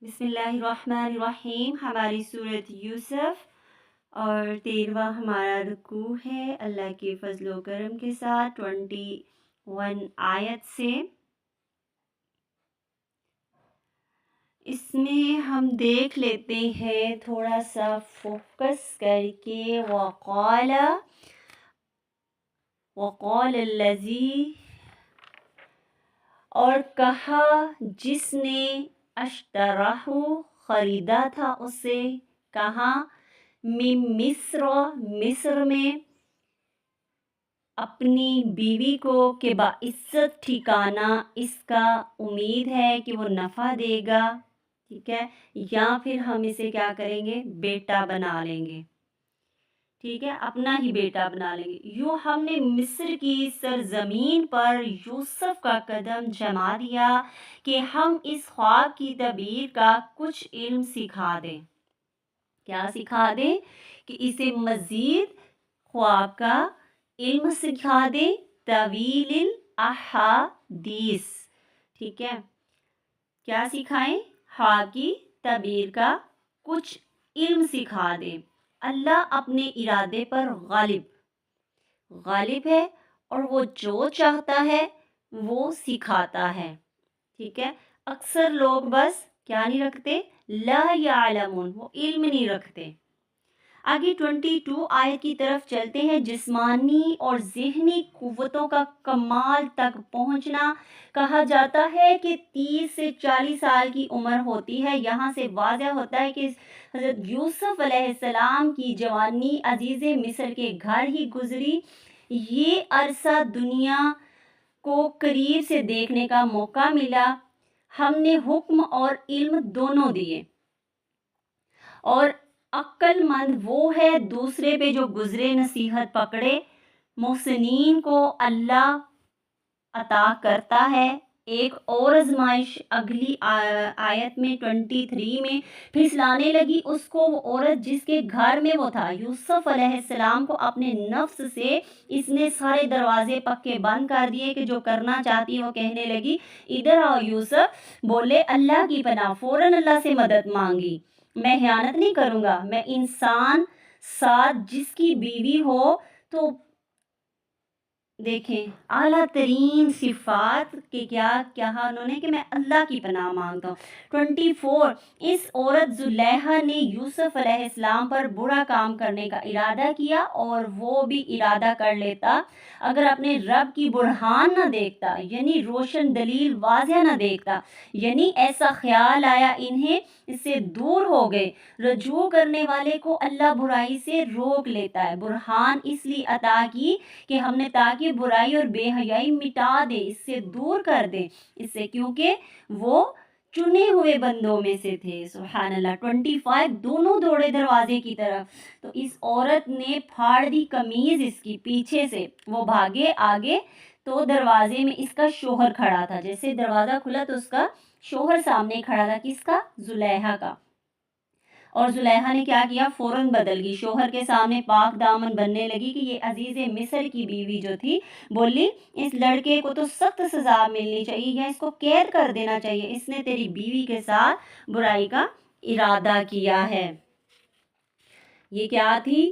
بسم اللہ الرحمن الرحیم۔ ہماری سورۃ یوسف اور 13واں ہمارا رکوع ہے اللہ کے فضل و کرم کے ساتھ 21 آیت سے۔ اس میں ہم دیکھ لیتے ہیں تھوڑا سا فوکس کر کے وقال الذی، اور کہا جس نے اشتراہ خریدا تھا اسے، کہاں؟ من مصر میں، اپنی بیوی کو کہ باعزت ٹھکانہ اس کا امید ہے کہ وہ نفع دے گا، ٹھیک ہے، یا پھر ہم اسے کیا کریں گے؟ بیٹا بنا لیں گے، ٹھیک ہے، اپنا ہی بیٹا بنا لیں گے۔ یوں ہم نے مصر کی سرزمین پر یوسف کا قدم جما دیا کہ ہم اس خواب کی تعبیر کا کچھ علم سکھا دیں۔ کیا سکھا دیں؟ کہ اسے مزید خواب کا علم سکھا دیں، طویل الاحادیث، ٹھیک ہے، کیا سکھائیں؟ خواب کی تعبیر کا کچھ علم سکھا دیں۔ اللہ اپنے ارادے پر غالب ہے اور وہ جو چاہتا ہے وہ سکھاتا ہے، ٹھیک ہے۔ اکثر لوگ بس کیا نہیں رکھتے؟ لا یعلمون، وہ علم نہیں رکھتے۔ آگے 22 آیت کی طرف چلتے ہیں۔ جسمانی اور ذہنی قوتوں کا کمال تک پہنچنا، کہا جاتا ہے کہ 30 سے 40 سال کی عمر ہوتی ہے۔ یہاں سے واضح ہوتا ہے کہ حضرت یوسف علیہ السلام کی جوانی عزیز مصر کے گھر ہی گزری۔ یہ عرصہ دنیا کو قریب سے دیکھنے کا موقع ملا۔ ہم نے حکم اور علم دونوں دیے، اور عقل مند وہ ہے دوسرے پہ جو گزرے نصیحت پکڑے۔ محسنین کو اللہ عطا کرتا ہے ایک اور آزمائش۔ اگلی آیت میں 23 میں پھسلانے لگی اس کو وہ عورت جس کے گھر میں وہ تھا۔ یوسف علیہ السلام کو اپنے نفس سے اس نے سارے دروازے پکے بند کر دیے کہ جو کرنا چاہتی وہ کہنے لگی ادھر آؤ یوسف، بولے اللہ کی پناہ، فوراً اللہ سے مدد مانگی، میں خیانت نہیں کروں گا، میں انسان ساتھ جس کی بیوی ہو تو دیکھیں اعلیٰ ترین صفات کے کیا کہا انہوں نے کہ میں اللہ کی پناہ مانگتا ہوں۔ 24 اس عورت زلیخا نے یوسف علیہ السلام پر برا کام کرنے کا ارادہ کیا، اور وہ بھی ارادہ کر لیتا اگر اپنے رب کی برہان نہ دیکھتا، یعنی روشن دلیل واضح نہ دیکھتا، یعنی ایسا خیال آیا انہیں، اس سے دور ہو گئے۔ رجوع کرنے والے کو اللہ برائی سے روک لیتا ہے۔ برہان اس لیے عطا کی کہ ہم نے تاکہ برائی اور بے حیائی مٹا دے، اس سے دور کر دے، اس سے، کیونکہ وہ چنے ہوئے بندوں میں سے تھے۔ سبحان اللہ۔ 25 دونوں دوڑے دروازے کی طرف، تو اس عورت نے پھاڑ دی قمیض اس کی پیچھے سے، وہ بھاگے آگے، تو دروازے میں اس کا شوہر کھڑا تھا۔ جیسے دروازہ کھلا تو اس کا شوہر سامنے کھڑا تھا، کس کا؟ زلیخا کا۔ اور زلیخا نے کیا کیا؟ فوراً بدل گئی، شوہر کے سامنے پاک دامن بننے لگی کہ یہ عزیز مصر کی بیوی جو تھی بولی اس لڑکے کو تو سخت سزا ملنی چاہیے یا اس کو قید کر دینا چاہیے، اس نے تیری بیوی کے ساتھ برائی کا ارادہ کیا ہے۔ یہ کیا تھی؟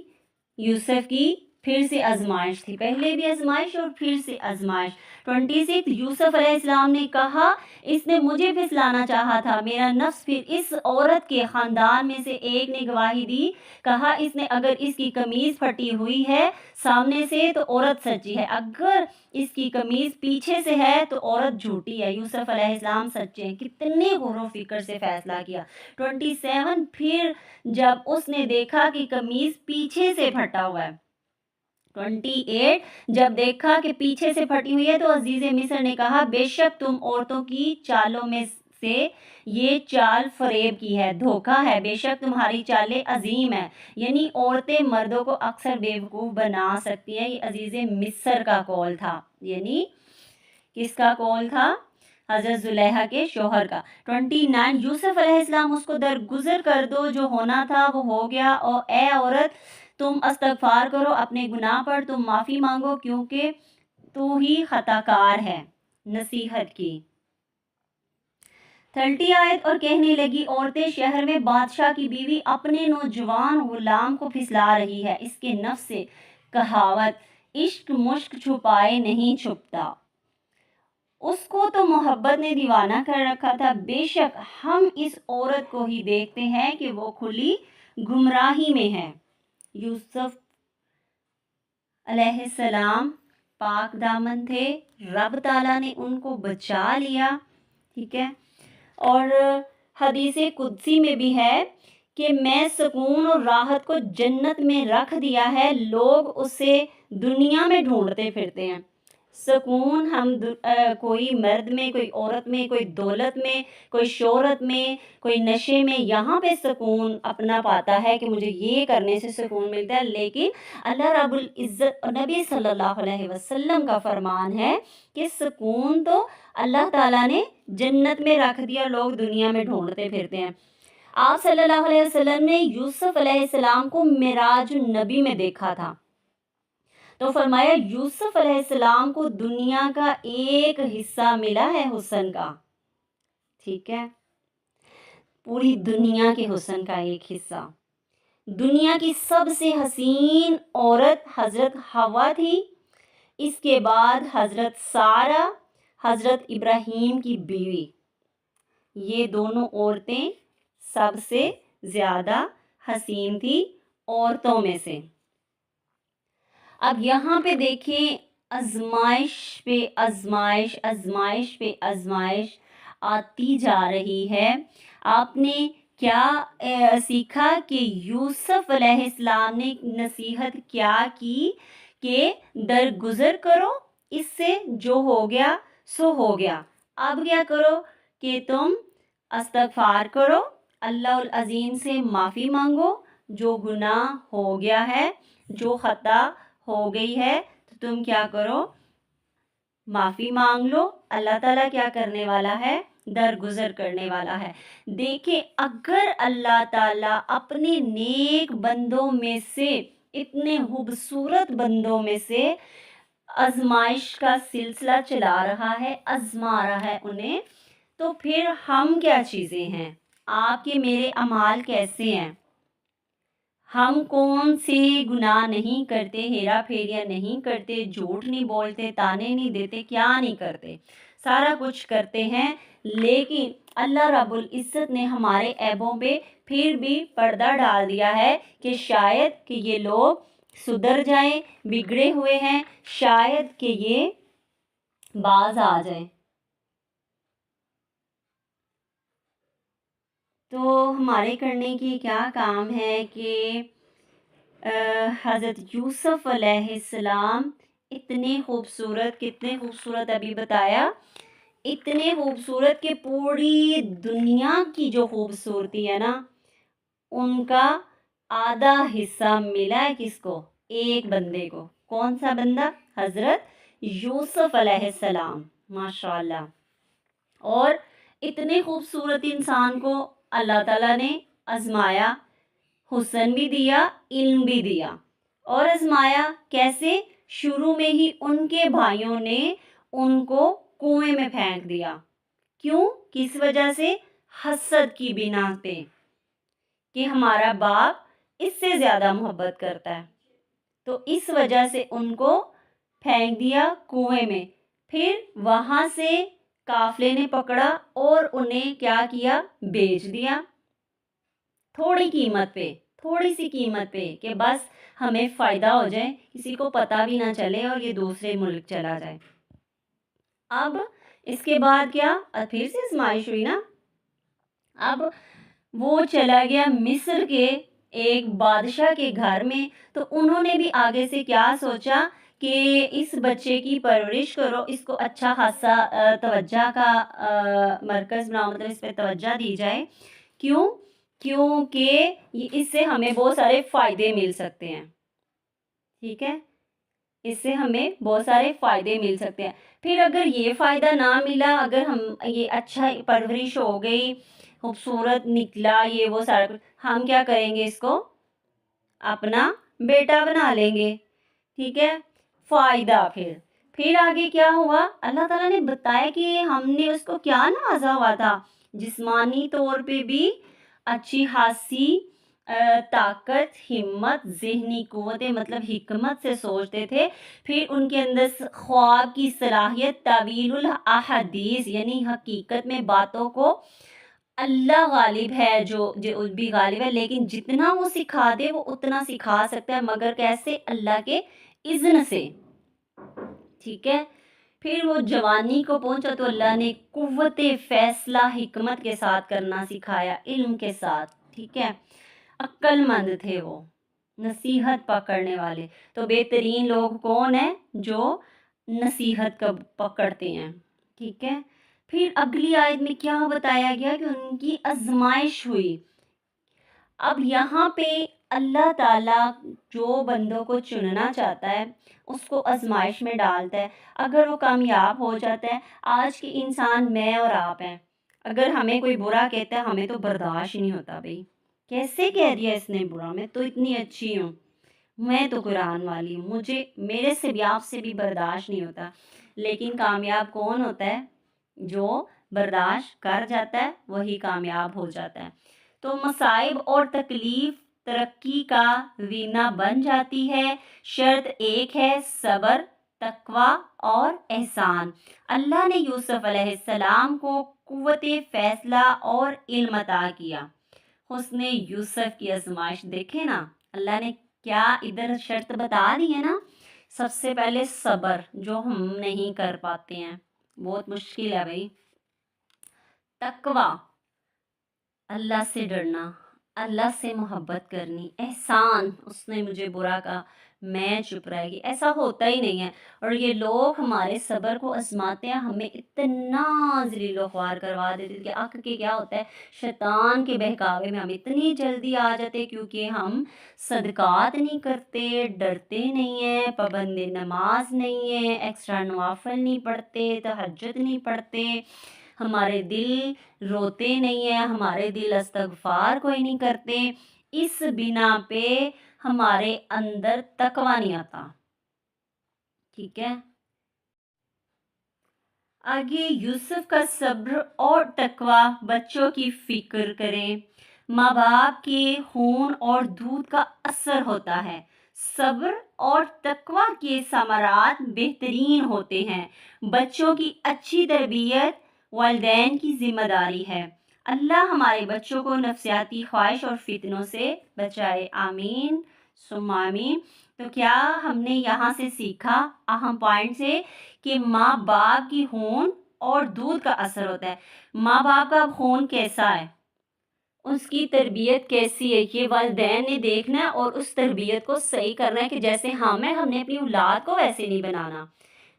یوسف کی پھر سے آزمائش تھی، پہلے بھی آزمائش اور پھر سے آزمائش۔ 26 یوسف علیہ السلام نے کہا اس نے مجھے پھسلانا چاہا تھا، میرا نفس۔ پھر اس عورت کے خاندان میں سے ایک نے گواہی دی، کہا اس نے اگر اس کی قمیض پھٹی ہوئی ہے سامنے سے تو عورت سچی ہے، اگر اس کی قمیض پیچھے سے ہے تو عورت جھوٹی ہے، یوسف علیہ السلام سچے ہیں۔ کتنے غور و فکر سے فیصلہ کیا۔ 27 پھر جب اس نے دیکھا کہ قمیض پیچھے سے پھٹا ہوا ہے، 28 جب دیکھا کہ پیچھے سے پھٹی ہوئی ہے تو عزیز مصر نے کہا بے شک تم عورتوں کی چالوں میں سے یہ چال فریب کی ہے، دھوکہ ہے، بے شک تمہاری چالیں عظیم ہیں، یعنی عورتیں مردوں کو اکثر بیوقوف بنا سکتی ہیں۔ یہ عزیز مصر کا قول تھا، یعنی کس کا قول تھا؟ حضرت زلیخا کے شوہر کا۔ 29 یوسف علیہ السلام اس کو درگزر کر دو، جو ہونا تھا وہ ہو گیا، اور اے عورت تم استغفار کرو اپنے گناہ پر، تم معافی مانگو کیونکہ تو ہی خطا کار ہے۔ نصیحت کی۔ 30 آیت، اور کہنے لگی عورتیں شہر میں بادشاہ کی بیوی اپنے نوجوان غلام کو پھسلا رہی ہے، اس کے نفس سے کہاوت عشق مشک چھپائے نہیں چھپتا، اس کو تو محبت نے دیوانہ کر رکھا تھا۔ بے شک ہم اس عورت کو ہی دیکھتے ہیں کہ وہ کھلی گمراہی میں ہے۔ یوسف علیہ السلام پاک دامن تھے، رب تعالیٰ نے ان کو بچا لیا، ٹھیک ہے۔ اور حدیث قدسی میں بھی ہے کہ میں سکون اور راحت کو جنت میں رکھ دیا ہے، لوگ اسے دنیا میں ڈھونڈتے پھرتے ہیں۔ سکون ہم کوئی مرد میں، کوئی عورت میں، کوئی دولت میں، کوئی شہرت میں، کوئی نشے میں، یہاں پہ سکون اپنا پاتا ہے کہ مجھے یہ کرنے سے سکون ملتا ہے، لیکن اللہ رب العزت نبی صلی اللہ علیہ وسلم کا فرمان ہے کہ سکون تو اللہ تعالیٰ نے جنت میں رکھ دیا، لوگ دنیا میں ڈھونڈتے پھرتے ہیں۔ آپ صلی اللہ علیہ وسلم نے یوسف علیہ السلام کو معراج النبی میں دیکھا تھا، تو فرمایا یوسف علیہ السلام کو دنیا کا ایک حصہ ملا ہے حسن کا، ٹھیک ہے، پوری دنیا کے حسن کا ایک حصہ۔ دنیا کی سب سے حسین عورت حضرت حوا تھی، اس کے بعد حضرت سارہ، حضرت ابراہیم کی بیوی، یہ دونوں عورتیں سب سے زیادہ حسین تھی عورتوں میں سے۔ اب یہاں پہ دیکھیں آزمائش پہ آزمائش، آزمائش پہ آزمائش آتی جا رہی ہے۔ آپ نے کیا سیکھا کہ یوسف علیہ السلام نے نصیحت کیا کی کہ درگزر کرو، اس سے جو ہو گیا سو ہو گیا، اب کیا کرو کہ تم استغفار کرو، اللہ العظیم سے معافی مانگو، جو گناہ ہو گیا ہے، جو خطا ہو گئی ہے، تو تم کیا کرو، معافی مانگ لو، اللہ تعالیٰ کیا کرنے والا ہے، درگزر کرنے والا ہے۔ دیکھیں اگر اللہ تعالیٰ اپنے نیک بندوں میں سے، اتنے خوبصورت بندوں میں سے آزمائش کا سلسلہ چلا رہا ہے، آزما رہا ہے انہیں، تو پھر ہم کیا چیزیں ہیں، آپ کے میرے اعمال کیسے ہیں؟ ہم کون سے گناہ نہیں کرتے، ہیرا پھیریاں نہیں کرتے، جھوٹ نہیں بولتے، تانے نہیں دیتے، کیا نہیں کرتے، سارا کچھ کرتے ہیں، لیکن اللہ رب العزت نے ہمارے عیبوں پہ پھر بھی پردہ ڈال دیا ہے کہ شاید کہ یہ لوگ سدھر جائیں، بگڑے ہوئے ہیں، شاید کہ یہ باز آ جائیں۔ تو ہمارے کرنے کی کیا کام ہے کہ حضرت یوسف علیہ السلام اتنے خوبصورت، کتنے خوبصورت ابھی بتایا، اتنے خوبصورت کہ پوری دنیا کی جو خوبصورتی ہے نا، ان کا آدھا حصہ ملا ہے کس کو، ایک بندے کو۔ کون سا بندہ؟ حضرت یوسف علیہ السلام، ماشاءاللہ۔ اور اتنے خوبصورت انسان کو اللہ تعالیٰ نے آزمایا، حسن بھی دیا، علم بھی دیا، اور آزمایا کیسے؟ شروع میں ہی ان کے بھائیوں نے ان کو کنویں میں پھینک دیا۔ کیوں؟ کس وجہ سے؟ حسد کی بنا پہ، کہ ہمارا باپ اس سے زیادہ محبت کرتا ہے، تو اس وجہ سے ان کو پھینک دیا کنویں میں۔ پھر وہاں سے قافلے نے پکڑا اور انہیں کیا کیا؟ بیچ دیا، تھوڑی قیمت پہ، تھوڑی سی قیمت پہ، کہ بس ہمیں فائدہ ہو جائے، کسی کو پتہ بھی نہ چلے اور یہ دوسرے ملک چلا جائے۔ اب اس کے بعد کیا؟ پھر سے آزمائش ہوئی نا۔ اب وہ چلا گیا مصر کے ایک بادشاہ کے گھر میں، تو انہوں نے بھی آگے سے کیا سوچا کہ اس بچے کی پرورش کرو، اس کو اچھا خاصا توجہ کا مرکز بناؤ، مطلب اس پہ توجہ دی جائے۔ کیوں؟ کیونکہ اس سے ہمیں بہت سارے فائدے مل سکتے ہیں، ٹھیک ہے، اس سے ہمیں بہت سارے فائدے مل سکتے ہیں۔ پھر اگر یہ فائدہ نہ ملا، اگر ہم یہ اچھا پرورش ہو گئی، خوبصورت نکلا، یہ وہ سارا کچھ، ہم کیا کریں گے؟ اس کو اپنا بیٹا بنا لیں گے، ٹھیک ہے، فائدہ۔ پھر آگے کیا ہوا؟ اللہ تعالیٰ نے بتایا کہ ہم نے اس کو کیا نوازا ہوا تھا، جسمانی طور پہ بھی اچھی خاصی طاقت، ہمت، ذہنی قوت مطلب حکمت سے سوچتے تھے۔ پھر ان کے اندر خواب کی صلاحیت، تعویل الاحادیث یعنی حقیقت میں باتوں کو اللہ غالب ہے، جو بھی غالب ہے، لیکن جتنا وہ سکھا دے وہ اتنا سکھا سکتا ہے، مگر کیسے؟ اللہ کے اذن سے، ٹھیک ہے۔ پھر وہ جوانی کو پہنچا تو اللہ نے قوت فیصلہ حکمت کے ساتھ کرنا سکھایا، علم کے ساتھ، ٹھیک ہے۔ عقل مند تھے وہ، نصیحت پکڑنے والے۔ تو بہترین لوگ کون ہیں؟ جو نصیحت کا پکڑتے ہیں، ٹھیک ہے۔ پھر اگلی آیت میں کیا بتایا گیا کہ ان کی آزمائش ہوئی۔ اب یہاں پہ اللہ تعالیٰ جو بندوں کو چننا چاہتا ہے اس کو آزمائش میں ڈالتا ہے، اگر وہ کامیاب ہو جاتا ہے۔ آج کے انسان میں اور آپ ہیں، اگر ہمیں کوئی برا کہتا ہے ہمیں تو برداشت نہیں ہوتا، بھائی کیسے کہہ دیا اس نے برا، میں تو اتنی اچھی ہوں، میں تو قرآن والی ہوں، میرے سے بھی آپ سے بھی برداشت نہیں ہوتا۔ لیکن کامیاب کون ہوتا ہے؟ جو برداشت کر جاتا ہے وہی کامیاب ہو جاتا ہے۔ تو مصائب اور تکلیف ترقی کا زینہ بن جاتی ہے، شرط ایک ہے صبر، تقوی اور احسان۔ اللہ نے یوسف علیہ السلام کو قوت فیصلہ اور علم عطا کیا۔ حسن یوسف کی آزمائش دیکھیں نا، اللہ نے کیا ادھر شرط بتا دی ہے نا۔ سب سے پہلے صبر، جو ہم نہیں کر پاتے ہیں، بہت مشکل ہے بھائی۔ تقوی، اللہ سے ڈرنا، اللہ سے محبت کرنی۔ احسان، اس نے مجھے برا کہا میں چپ رہے گی، ایسا ہوتا ہی نہیں ہے۔ اور یہ لوگ ہمارے صبر کو آزماتے ہیں، ہمیں اتنا ذلیل و خوار کروا دیتے کہ آخر کے کیا ہوتا ہے؟ شیطان کے بہکاوے میں ہم اتنی جلدی آ جاتے کیونکہ ہم صدقات نہیں کرتے، ڈرتے نہیں ہیں، پابند نماز نہیں ہیں، ایکسٹرا نوافل نہیں پڑھتے، تہجد نہیں پڑھتے، ہمارے دل روتے نہیں ہیں، ہمارے دل استغفار کوئی نہیں کرتے، اس بنا پہ ہمارے اندر تقوی نہیں آتا، ٹھیک ہے۔ آگے یوسف کا صبر اور تقوی، بچوں کی فکر کریں، ماں باپ کے خون اور دودھ کا اثر ہوتا ہے۔ صبر اور تقوی کے ثمرات بہترین ہوتے ہیں۔ بچوں کی اچھی تربیت والدین کی ذمہ داری ہے۔ اللہ ہمارے بچوں کو نفسیاتی خواہش اور فتنوں سے بچائے، آمین ثم آمین۔ تو کیا ہم نے یہاں سے سیکھا؟ اہم پوائنٹ سے کہ ماں باپ کی خون اور دودھ کا اثر ہوتا ہے۔ ماں باپ کا خون کیسا ہے، اس کی تربیت کیسی ہے، یہ والدین نے دیکھنا ہے اور اس تربیت کو صحیح کرنا ہے کہ جیسے ہم نے اپنی اولاد کو ویسے نہیں بنانا۔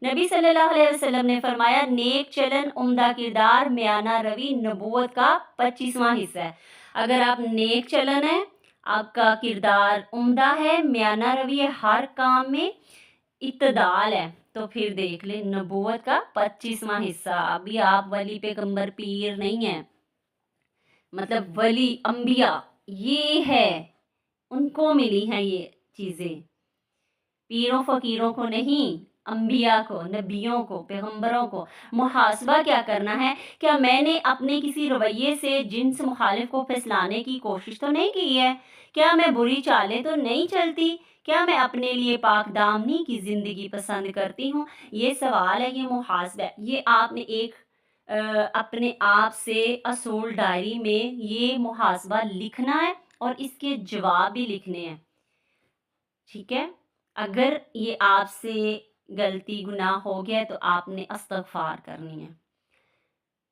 نبی صلی اللہ علیہ وسلم نے فرمایا، نیک چلن، عمدہ کردار، میانہ روی نبوت کا 25واں حصہ ہے۔ اگر آپ نیک چلن ہے، آپ کا کردار عمدہ ہے، میانہ روی ہے، ہر کام میں اعتدال ہے، تو پھر دیکھ لیں نبوت کا 25واں حصہ۔ ابھی آپ ولی پیغمبر پیر نہیں ہیں، مطلب ولی انبیاء یہ ہے، ان کو ملی ہیں یہ چیزیں، پیروں فقیروں کو نہیں، انبیاء کو، نبیوں کو، پیغمبروں کو۔ محاسبہ کیا کرنا ہے؟ کیا میں نے اپنے کسی رویے سے جنس مخالف کو پھسلانے کی کوشش تو نہیں کی ہے؟ کیا میں بری چالیں تو نہیں چلتی؟ کیا میں اپنے لیے پاک دامنی کی زندگی پسند کرتی ہوں؟ یہ سوال ہے، یہ محاسبہ ہے۔ یہ آپ نے ایک اپنے آپ سے اصول ڈائری میں یہ محاسبہ لکھنا ہے اور اس کے جواب بھی لکھنے ہیں، ٹھیک ہے۔ اگر یہ آپ سے غلطی گناہ ہو گیا تو آپ نے استغفار کرنی ہے،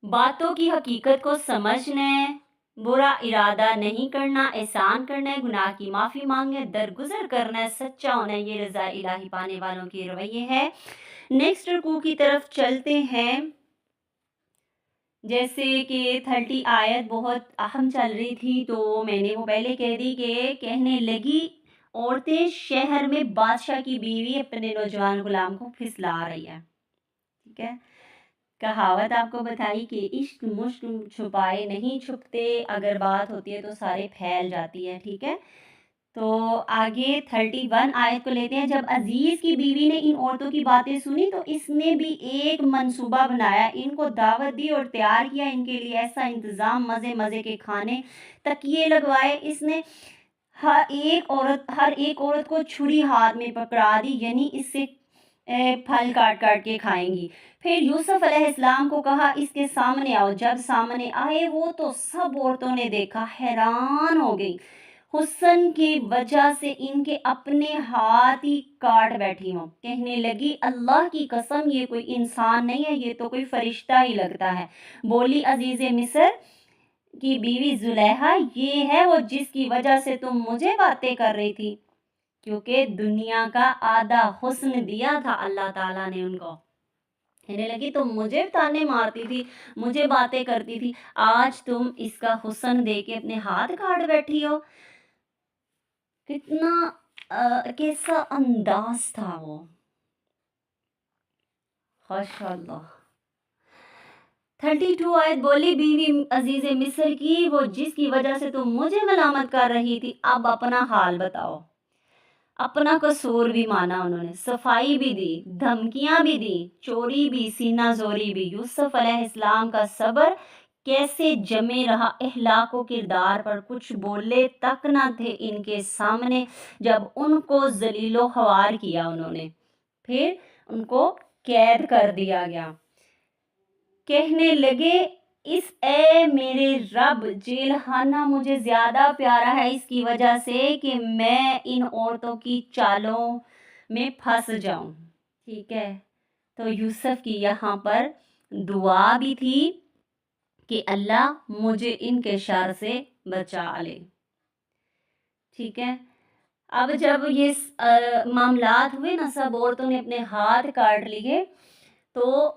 باتوں کی حقیقت کو سمجھنا ہے، برا ارادہ نہیں کرنا، احسان کرنا ہے، گناہ کی معافی مانگنا ہے، درگزر کرنا ہے، سچا ہونا ہے، یہ رضا الہی پانے والوں کے رویے ہے۔ نیکسٹ رکوع کی طرف چلتے ہیں۔ جیسے کہ 30 آیت بہت اہم چل رہی تھی تو میں نے وہ پہلے کہہ دی کہ کہنے لگی، عورتیں شہر میں بادشاہ کی بیوی اپنے نوجوان غلام کو پھسلا رہی ہے، ٹھیک ہے۔ کہاوت آپ کو بتائی کہ عشق مشک چھپائے نہیں چھپتے، اگر بات ہوتی ہے تو سارے پھیل جاتی ہے، ٹھیک ہے۔ تو آگے 31 آیت کو لیتے ہیں. جب عزیز کی بیوی نے ان عورتوں کی باتیں سنی تو اس نے بھی ایک منصوبہ بنایا، ان کو دعوت دی اور تیار کیا ان کے لیے ایسا انتظام، مزے مزے کے کھانے، تکیے لگوائے. اس نے ہر ایک عورت کو چھری ہاتھ میں پکڑا دی، یعنی اس سے پھل کاٹ کاٹ کے کھائیں گی. پھر یوسف علیہ السلام کو کہا اس کے سامنے آؤ. جب سامنے آئے وہ تو سب عورتوں نے دیکھا، حیران ہو گئی. حسن کی وجہ سے ان کے اپنے ہاتھ ہی کاٹ بیٹھی ہوں. کہنے لگی اللہ کی قسم یہ کوئی انسان نہیں ہے، یہ تو کوئی فرشتہ ہی لگتا ہے. بولی عزیز مصر کی بیوی زلیخا، یہ ہے وہ جس کی وجہ سے تم مجھے باتیں کر رہی تھی، کیونکہ دنیا کا آدھا حسن دیا تھا اللہ تعالیٰ نے ان کو. کہنے لگی تم مجھے تانے مارتی تھی، مجھے باتیں کرتی تھی، آج تم اس کا حسن دے کے اپنے ہاتھ کاٹ بیٹھی ہو. کتنا کیسا انداز تھا وہ، ماشاء اللہ. 32 آیت بولی بیوی عزیز مصر کی، وہ جس کی وجہ سے تم مجھے ملامت کر رہی تھی، اب اپنا حال بتاؤ. اپنا قصور بھی مانا انہوں نے، صفائی بھی دی، دھمکیاں بھی دی، چوری بھی، سینہ زوری بھی. یوسف علیہ السلام کا صبر کیسے جمے رہا، اخلاق و کردار پر کچھ بولے تک نہ تھے ان کے سامنے جب ان کو ذلیل و خوار کیا انہوں نے. پھر ان کو قید کر دیا گیا. کہنے لگے اس اے میرے رب، جیل خانہ مجھے زیادہ پیارا ہے اس کی وجہ سے کہ میں ان عورتوں کی چالوں میں پھنس جاؤں. ٹھیک ہے، تو یوسف کی یہاں پر دعا بھی تھی کہ اللہ مجھے ان کے شر سے بچا لے. ٹھیک ہے، اب جب یہ معاملات ہوئے نا، سب عورتوں نے اپنے ہاتھ کاٹ لیے، تو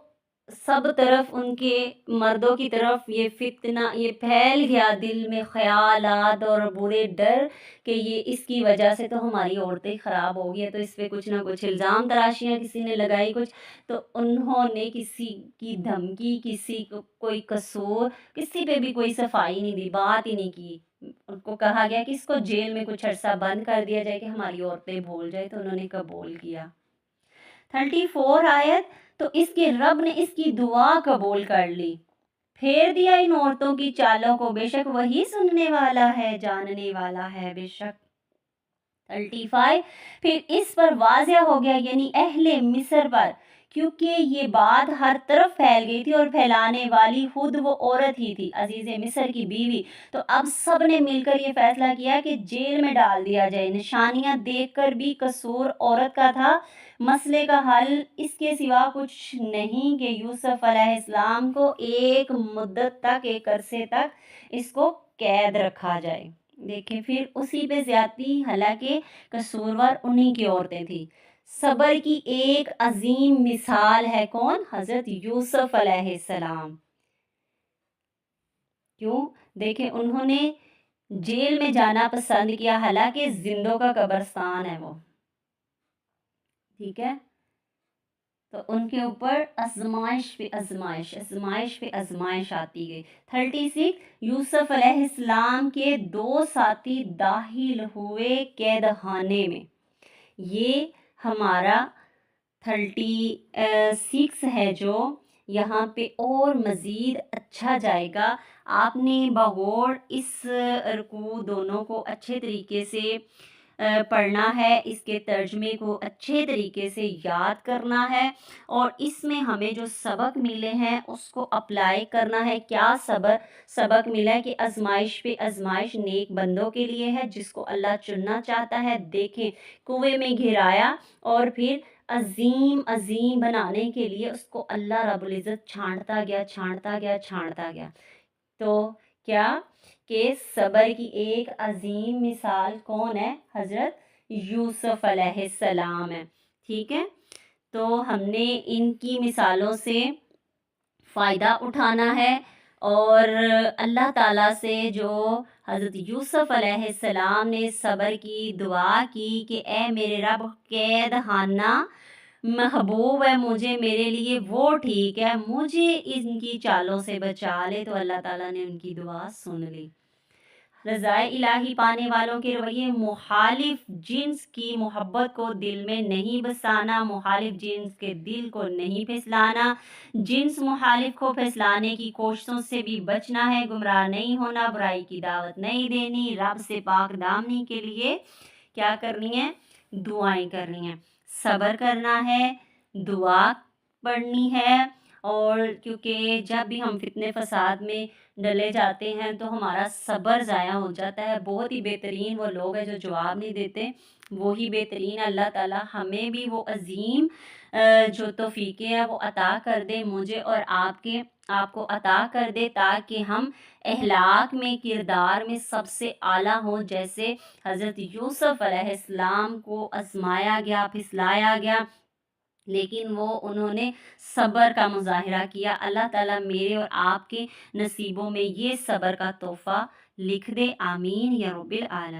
سب طرف ان کے مردوں کی طرف یہ فتنہ یہ پھیل گیا، دل میں خیالات اور برے ڈر کہ یہ اس کی وجہ سے تو ہماری عورتیں خراب ہو گئی ہیں، تو اس پہ کچھ نہ کچھ الزام تراشیاں کسی نے لگائی کچھ. تو انہوں نے کسی کی دھمکی، کسی کو کوئی قصور، کسی پہ بھی کوئی صفائی نہیں دی، بات ہی نہیں کی. ان کو کہا گیا کہ اس کو جیل میں کچھ عرصہ بند کر دیا جائے کہ ہماری عورتیں بھول جائے، تو انہوں نے قبول کیا. 34 آیت، تو اس کے رب نے اس کی دعا قبول کر لی، پھیر دیا ان عورتوں کی چالوں کو، بے شک وہی سننے والا ہے، جاننے والا ہے بے شک. 35 پھر اس پر واضح ہو گیا، یعنی اہل مصر پر، کیونکہ یہ بات ہر طرف پھیل گئی تھی اور پھیلانے والی خود وہ عورت ہی تھی، عزیز مصر کی بیوی. تو اب سب نے مل کر یہ فیصلہ کیا کہ جیل میں ڈال دیا جائے. نشانیاں دیکھ کر بھی قصور عورت کا تھا. مسئلے کا حل اس کے سوا کچھ نہیں کہ یوسف علیہ السلام کو ایک مدت تک، ایک عرصے تک اس کو قید رکھا جائے. دیکھیں پھر اسی پہ زیادتی، حالانکہ قصوروار انہی کی عورتیں تھیں. صبر کی ایک عظیم مثال ہے کون؟ حضرت یوسف علیہ السلام. کیوں؟ دیکھیں انہوں نے جیل میں جانا پسند کیا، حالانکہ زندوں کا قبرستان ہے وہ. ٹھیک ہے، تو ان کے اوپر آزمائش پہ آزمائش، آزمائش پہ آزمائش آتی گئی. 36 یوسف علیہ السلام کے 2 ساتھی داخل ہوئے قید خانے میں. یہ ہمارا 36 ہے جو یہاں پہ اور مزید اچھا جائے گا. آپ نے بغور اس رکوع دونوں کو اچھے طریقے سے پڑھنا ہے، اس کے ترجمے کو اچھے طریقے سے یاد کرنا ہے، اور اس میں ہمیں جو سبق ملے ہیں اس کو اپلائی کرنا ہے. کیا سبق ملا ہے کہ آزمائش پہ آزمائش نیک بندوں کے لیے ہے جس کو اللہ چننا چاہتا ہے. دیکھیں کنویں میں گرایا اور پھر عظیم بنانے کے لیے اس کو اللہ رب العزت چھانٹتا گیا. تو کیا کہ صبر کی ایک عظیم مثال کون ہے؟ حضرت یوسف علیہ السلام ہے. ٹھیک ہے، تو ہم نے ان کی مثالوں سے فائدہ اٹھانا ہے، اور اللہ تعالیٰ سے جو حضرت یوسف علیہ السلام نے صبر کی دعا کی کہ اے میرے رب، قید خانہ محبوب ہے مجھے، میرے لیے وہ ٹھیک ہے، مجھے ان کی چالوں سے بچا لے، تو اللہ تعالیٰ نے ان کی دعا سن لی. رضائے الہی پانے والوں کے رویے مخالف جنس کی محبت کو دل میں نہیں بسانا، مخالف جنس کے دل کو نہیں پھسلانا، جنس مخالف کو پھسلانے کی کوششوں سے بھی بچنا ہے، گمراہ نہیں ہونا، برائی کی دعوت نہیں دینی، رب سے پاک دامنی کے لیے کیا کرنی ہے؟ دعائیں کرنی ہیں، صبر کرنا ہے، دعا پڑھنی ہے۔ اور کیونکہ جب بھی ہم فتنے فساد میں ڈلے جاتے ہیں تو ہمارا صبر ضائع ہو جاتا ہے۔ بہت ہی بہترین وہ لوگ ہیں جو جواب نہیں دیتے، وہی بہترین اللہ تعالیٰ ہمیں بھی وہ عظیم جو توفیقیں ہیں وہ عطا کر دے، مجھے اور آپ کو عطا کر دے، تاکہ ہم اخلاق میں، کردار میں سب سے اعلیٰ ہوں، جیسے حضرت یوسف علیہ السلام کو آزمایا گیا، پھسلایا گیا، لیکن انہوں نے صبر کا مظاہرہ کیا۔ اللہ تعالیٰ میرے اور آپ کے نصیبوں میں یہ صبر کا تحفہ لکھ دے، آمین یا رب العالمین۔